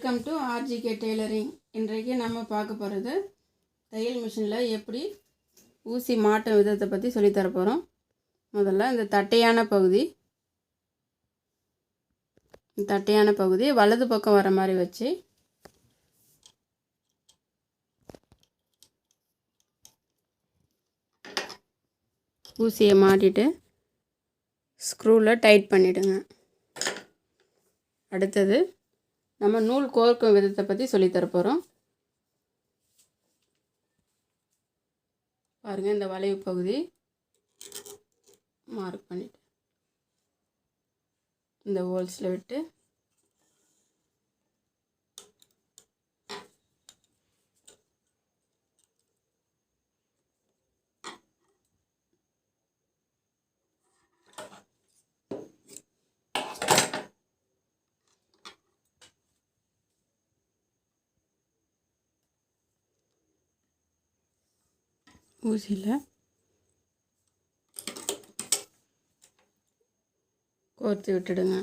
Welcome to RGK tailoring. இன்றைக்கு நம்ம பார்க்க போகிறது தையல் மிஷினில் எப்படி ஊசி மாட்டும் விதத்தை பற்றி சொல்லித்தர போகிறோம். முதல்ல இந்த தட்டையான பகுதி வலது பக்கம் வர மாதிரி வச்சு ஊசியை மாட்டிட்டு ஸ்க்ரூவில் டைட் பண்ணிவிடுங்க. அடுத்தது நம்ம நூல் கோர்க்கும் விதத்தை பற்றி சொல்லித்தர போகிறோம். பாருங்கள், இந்த வளைவு பகுதி மார்க் பண்ணிவிட்டு இந்த ஹோல்ஸில் விட்டு ஊசியில் கோர்த்து விட்டுடுங்க.